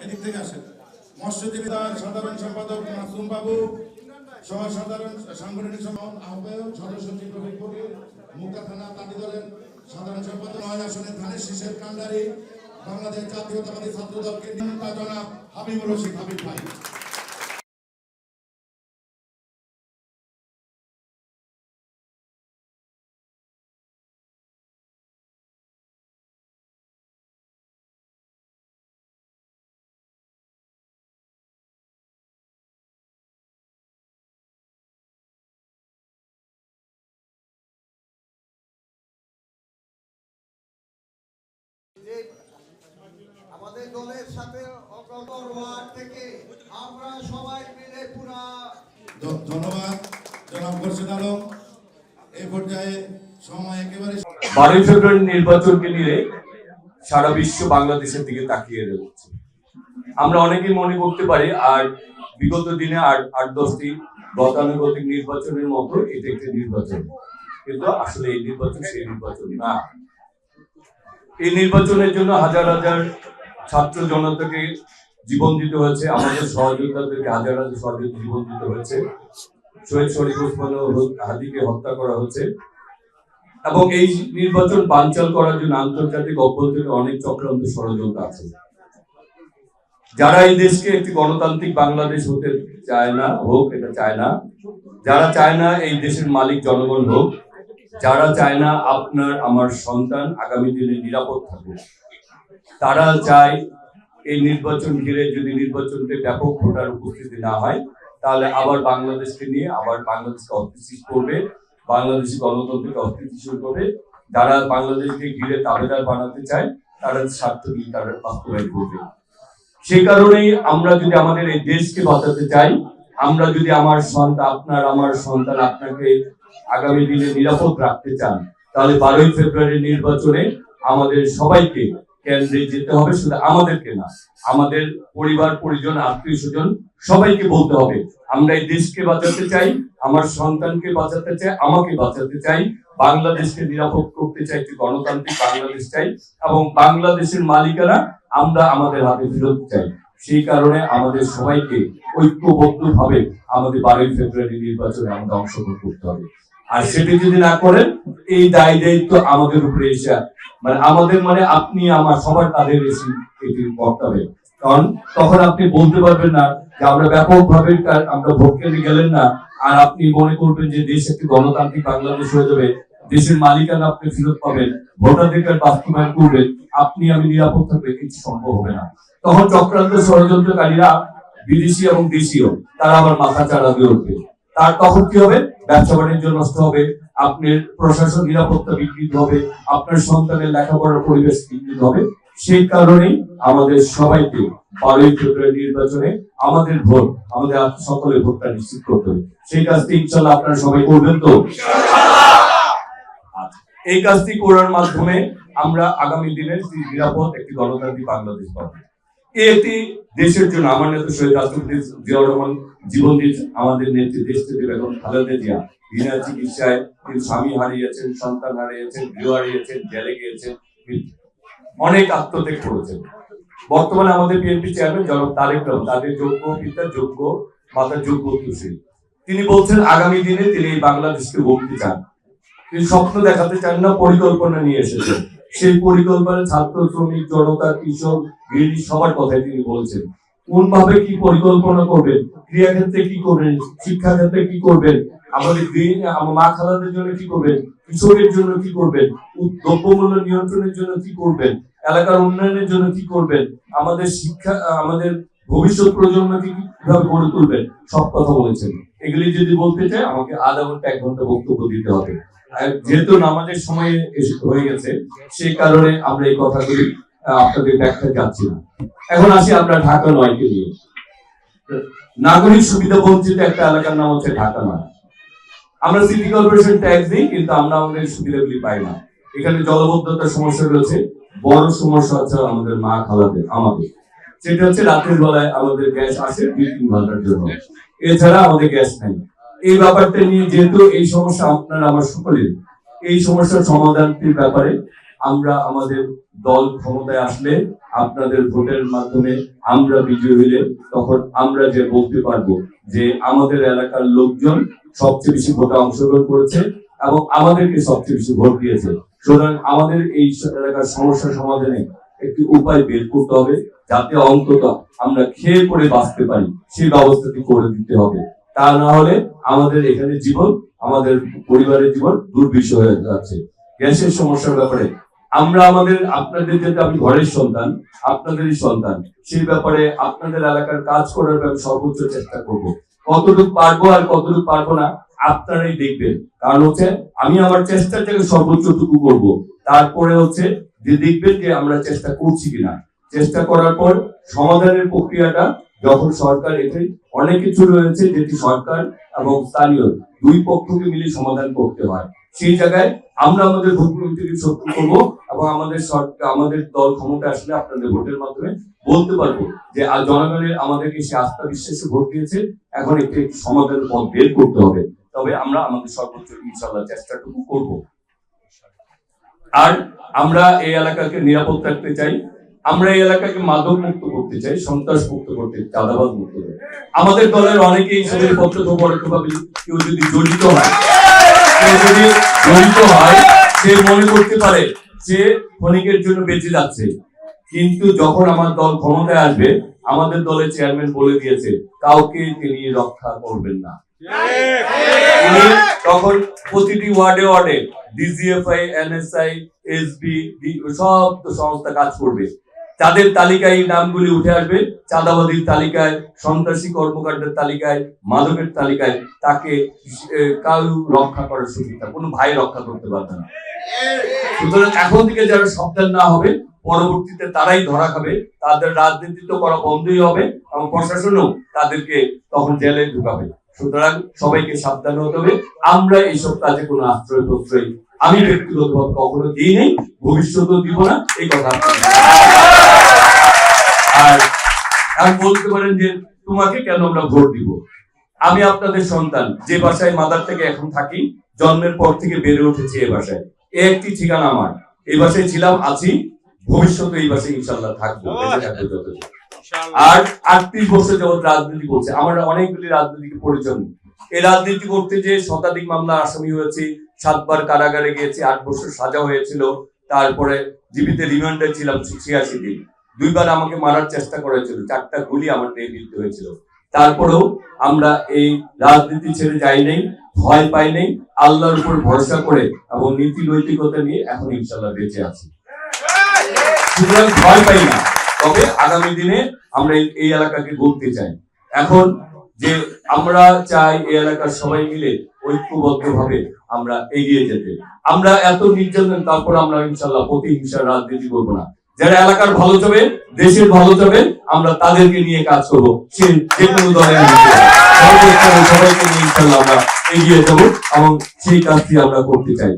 এদিক থেকে আসেন। মৎস্যজীবীদের সাধারণ সম্পাদক মাসুম বাবু, সহ সাধারণ সাংগঠনিক আহ্বায়ক সদস্য চিত্রবিদ কবির, মুক্তা থানা তাঁতি দলের সাধারণ সম্পাদক, ৯ আসনের ধানের শীষের কান্ডারি বাংলাদেশ জাতীয়তাবাদী ছাত্র দলকে নেতা জনাব হাবিবুর রশিদ হাবিব ভাই। আমাদের দলের সাথে অগ্রগণ্য থেকে আমরা সবাই মিলে পুরা ধন্যবাদ জনাব খোরশেদ আলম। এই পর্যায়ে সময় একেবারে 12 ফেব্রুয়ারি নির্বাচনকে নিয়ে সারা বিশ্ব বাংলাদেশের দিকে তাকিয়ে রয়েছে। আমরা অনেকেই মনে করতে পারি আর বিগত দিনে 8-10টি গতানুগতিক নির্বাচনের মতো এটা একটি নির্বাচন, কিন্তু আসলে এই নির্বাচন সেই নির্বাচন না। এই নির্বাচনের জন্য হাজার হাজার ছাত্র জনতাকে জীবন দিতে হয়েছে, আমাদের সহযোদ্ধাদেরকে হাজার হাজার সহযোদ্ধা জীবন দিতে হয়েছে, শহীদ শরীফ ওসমান হাদিকে হত্যা করা হয়েছে এবং এই নির্বাচন বানচাল করার জন্য আন্তর্জাতিক অভ্যন্তরীণ অনেক চক্রান্ত ষড়যন্ত্র আছে। যারা এই দেশকে একটি গণতান্ত্রিক বাংলাদেশ হতে চায় না, হোক, এটা চায় না। যারা চায় না এই দেশের মালিক জনগণ হোক, যারা চায় না আপনার আমার সন্তান আগামী দিনে নিরাপদ থাকুক, তারা চায় এই নির্বাচন ঘিরে যদি নির্বাচনকে ব্যাপক ভোটার উপস্থিতি না হয় তাহলে আবার বাংলাদেশকে নিয়ে আবার বাংলাদেশকে অস্থিতিশীল করবে, বাংলাদেশি গণতন্ত্রকে অস্থিতিশীল করবে। যারা বাংলাদেশকে ঘিরে তাবেদার বানাতে চায় তারা স্বার্থ নিয়ে তারা বাস্তবায়ন করবে। সেই কারণেই আমরা যদি আমাদের এই দেশকে বাঁচাতে চাই, আমরা যদি আমার সন্তান আপনার আমার সন্তান আপনাকে আগামী দিনে নিরাপদ রাখতে চান, তাহলে 12 ফেব্রুয়ারি নির্বাচনে আমাদের সবাইকে কেন্দ্রে যেতে হবে। শুধু আমাদেরকে না, আমাদের পরিবার পরিজন আত্মীয় স্বজন সবাইকে বলতে হবে আমরা এই দেশকে বাঁচাতে চাই, আমার সন্তানকে বাঁচাতে চাই, আমাকে বাঁচাতে চাই, বাংলাদেশকে নিরাপদ করতে চাই, একটি গণতান্ত্রিক বাংলাদেশ চাই এবং বাংলাদেশের মালিকানা আমরা আমাদের হাতে ফেরত চাই। সেই কারণে আমাদের সবাইকে ঐক্যবদ্ধভাবে আমাদের 12 ফেব্রুয়ারি নির্বাচনে আমাদের অংশগ্রহণ করতে হবে। আর সেটি যদি না করেন এই দায় দায়িত্ব আমাদের উপরে এসে আমাদের আপনি আমার সবার তাদের এসে এটি করতে হবে। কারণ তখন আপনি বলতে পারবেন না যে আমরা ব্যাপকভাবে আমরা ভোট কেন্দ্রে গেলেন না আর আপনি মনে করবেন যে দেশ একটি গণতান্ত্রিক বাংলাদেশ হয়ে যাবে, দেশের মালিকানা আপনি ফেরত পাবেন, ভোটাধিকার বাস্তবায়ন করবেন, আপনি আমি নিরাপদ থাকবে, কিছু সম্ভব হবে না। তখন চক্রান্ত ষড়যন্ত্রকারীরা বিদেশি এবং দেশীয় তারা আবার মাথা চাড়া দিয়ে উঠবে। তার তখন কি হবে? ব্যবসা বাণিজ্য নষ্ট হবে, আপনার প্রশাসন নিরাপত্তা বিঘ্নিত হবে, আপনার সন্তানের লেখাপড়ার পরিবেশ বিঘ্নিত হবে। সেই কারণেই আমাদের সবাইকে 12 ফেব্রুয়ারি নির্বাচনে আমাদের ভোট, আমাদের সকলের ভোটটা নিশ্চিত করতে হবে। সেই কাজটি ইনশাআল্লাহ আপনারা সবাই করবেন তো? এই কাজটি করার মাধ্যমে আমরা আগামী দিনের নিরাপদ একটি গণতান্ত্রিক বাংলাদেশ পাবো। এটি দেশের জন্য আমার নেতা শহীদ রাষ্ট্রপতি জিয়াউর রহমান জীবন দিয়েছেন, আমাদের নেত্রী দেশনেত্রী বেগম খালেদা জিয়া বিনা চিকিৎসায় তিনি স্বামী হারিয়েছেন, সন্তান হারিয়েছেন, গৃহ হারিয়েছেন, জেলে গিয়েছেন, অনেক আত্মত্যাগ করেছেন। বর্তমানে আমাদের বিএনপি চেয়ারম্যান জনাব তারেক রহমান তাদের যোগ্য পিতা, যোগ্য মাতা, যোগ্য উত্তরসূরি, তিনি বলছেন আগামী দিনে তিনি এই বাংলাদেশকে গড়তে চান। তিনি স্বপ্ন দেখাতে চান না, পরিকল্পনা নিয়ে এসেছেন। সেই পরিকল্পনা ছাত্র, শ্রমিক, জনতা, কৃষক, গৃহিণী সবার কথাই তিনি বলছেন। কোন ভাবে কি পরিকল্পনা করবেন, ক্রিয়া ক্ষেত্রে কি করবেন, শিক্ষা ক্ষেত্রে কি করবেন, আমাদের গৃহিণী আমার মা খালাদের জন্য কি করবেন, কৃষকের জন্য কি করবেন, দ্রব্যমূল্য নিয়ন্ত্রণের জন্য কি করবেন, এলাকার উন্নয়নের জন্য কি করবেন, আমাদের শিক্ষা, আমাদের ভবিষ্যৎ প্রজন্মকে কিভাবে গড়ে তুলবেন, সব কথা বলেছেন। এগুলি যদি বলতে চাই আমাকে আধা ঘন্টা 1 ঘন্টা বক্তব্য দিতে হবে। যেহেতু নামাজের সময় হয়ে গেছে সেই কারণে আমরা এই কথাগুলি আপনাদের ব্যাখ্যা যাচ্ছি না। এখন আসি আমরা ঢাকা 9-কে নিয়ে। নাগরিক সুবিধা বঞ্চিত একটা এলাকার নাম হচ্ছে ঢাকা 9। আমরা সিটি কর্পোরেশন ট্যাক্স দিই কিন্তু আমরা আমাদের সুবিধাগুলি পাই না। এখানে জলবদ্ধতার সমস্যা রয়েছে, বড় সমস্যা হচ্ছে আমাদের মা খালাদের, আমাদের সেটা হচ্ছে রাতের বেলায় আমাদের গ্যাস আসে 2-3 ঘন্টার জন্য, এছাড়া আমাদের গ্যাস নেই। এই ব্যাপারটা নিয়ে যেহেতু এই সমস্যা আপনার আমার সকলের, এই সমস্যার সমাধানের ব্যাপারে আমরা আমাদের দল ক্ষমতায় আসলে আপনাদের ভোটের মাধ্যমে আমরা বিজয়ী হইলে তখন আমরা যে বলতে পারবো যে আমাদের এলাকার লোকজন সবচেয়ে বেশি ভোটে অংশগ্রহণ করেছে এবং আমাদেরকে সবচেয়ে বেশি ভোট দিয়েছে। সুতরাং আমাদের এই এলাকার সমস্যা সমাধানে একটি উপায় বের করতে হবে, যাতে অন্তত আমরা খেয়ে পড়ে বাঁচতে পারি, সেই ব্যবস্থাটি করে দিতে হবে। তা না হলে আমাদের এখানে জীবন, আমাদের পরিবারের জীবন দুর্বিষহ হয়ে যাচ্ছে। গ্যাসের সমস্যার ব্যাপারে আমরা আপনাদের যেটা আমি ঘরের সন্তান, আপনাদেরই সন্তান, সেই ব্যাপারে আপনাদের এলাকার কাজ করার ব্যাপারে সর্বোচ্চ চেষ্টা করব। কতটুকু পারবো আর কতটুকু পারবো না আপনারাই দেখবেন। কারণ হচ্ছে আমি আমার চেষ্টার থেকে সর্বোচ্চটুকু করব, তারপরে হচ্ছে যে দেখবেন যে আমরা চেষ্টা করছি কিনা। চেষ্টা করার পর সমাধানের প্রক্রিয়াটা যখন সরকার, এটাই অনেক কিছু রয়েছে যেটি সরকার এবং স্থানীয় দুই পক্ষকে মিলে সমাধান করতে হয়। সেই জায়গায় আমরা আমাদের ভোট কমিটিকে শক্তি করবো এবং আমাদের দল ক্ষমতা আসলে আপনাদের ভোটের মাধ্যমে বলতে পারবো যে জনগণের আমাদেরকে সে আস্থা বিশ্বাসে ভোট দিয়েছে, এখন একটি সমাধানের পথ বের করতে হবে। তবে আমরা আমাদের সর্বোচ্চ ইনশাআল্লাহ চেষ্টাটুকু করব। আর আমরা এই এলাকাকে নিরাপদ রাখতে চাই, আমরা এই এলাকাকে মাদক মুক্ত করতে চাই, সন্ত্রাস মুক্ত করতে, চাঁদাবাজ মুক্ত করতে। আমাদের দলের অনেকেই হিসেবে পরোক্ষভাবে কেউ যদি জড়িত হয়, সে মনে করতে পারে যে ক্ষণিকের জন্য বেঁচে যাচ্ছে, কিন্তু যখন আমার দল ক্ষমতায় আসবে, আমাদের দলের চেয়ারম্যান বলে দিয়েছে কাউকে তিনি রক্ষা করবেন না। তিনি তখন প্রতিটি ওয়ার্ডে ওয়ার্ডে ডিজিএফআই, এনএসআই, এসবি সব সংস্থা কাজ করবে। তাদের তালিকায় নামগুলি উঠে আসবে, চাঁদাবাদীর তালিকায়, সন্ত্রাসী কর্মকাণ্ডের তালিকায়, মাদকের তালিকায়। তাকে কাউ রক্ষা করার সুবিধা কোনো ভাই রক্ষা করতে পারবে না। সুতরাং এখন থেকে যারা সাবধান না হবে, পরবর্তীতে তারাই ধরা খাবে, তাদের রাজনীতি তো করা বন্ধই হবে এবং প্রশাসনও তাদেরকে তখন জেলে ঢুকাবে। সুতরাং সবাইকে সাবধান হতে হবে। আমরা এইসব কাজে কোনো আশ্রয় প্রশ্রয় আমি ব্যক্তিগতভাবে কখনো দিই নেই, ভবিষ্যতেও দিব না, এই কথা। আর আপনি বলতে পারেন যে তোমাকে কেন আমরা ভোট দিব? আমি আপনাদের সন্তান, যে বাসায় মাদার থেকে এখন থাকি, জন্মের পর থেকে বেড়ে উঠেছি এই বাসায়। একটি ঠিকানা আমার, এই বাসায় ছিলাম, আছি, ভবিষ্যতে এই বাসায় ইনশাল্লাহ থাকবো। আর 38 বছর যাবত রাজনীতি করছে, আমার অনেকগুলি রাজনীতিকে পরিচয়। এই রাজনীতি করতে যে শতাধিক মামলার আসামি হয়েছে, 7 বার কারাগারে গিয়েছি, 8 বছর সাজা হয়েছিল, তারপরে জীবিত রিমান্ডে ছিলাম 86 দিন। 2 বার আমাকে মারার চেষ্টা করেছিল, 4টা গুলি আমার দেহে বিদ্ধ হয়েছিল। তারপরেও আমরা এই রাজনীতি ছেড়ে যাই নাই, ভয় পাই নাই, আল্লাহর উপর ভরসা করে এবং নীতি নৈতিকতা নিয়ে এখন ইনশাআল্লাহ বেঁচে আছি। সুতরাং ভয় পাই না। তবে আগামী দিনে আমরা এই এলাকাকে গড়তে চাই। এখন যে আমরা চাই এই এলাকার সবাই মিলে ঐক্যবদ্ধভাবে আমরা এগিয়ে যেতে। আমরা এত নির্যাতন, তারপর আমরা ইনশাআল্লাহ প্রতিহিংসার রাজনীতি করবো না। যারা এলাকার ভালো চাবে, দেশের ভালো চাবে, আমরা তাদেরকে নিয়ে কাজ করবো। সে যে কোনো দলের সবাইকে নিয়ে ইনশাআল্লাহ আমরা এগিয়ে যাবো এবং সেই কাজটি আমরা করতে চাই।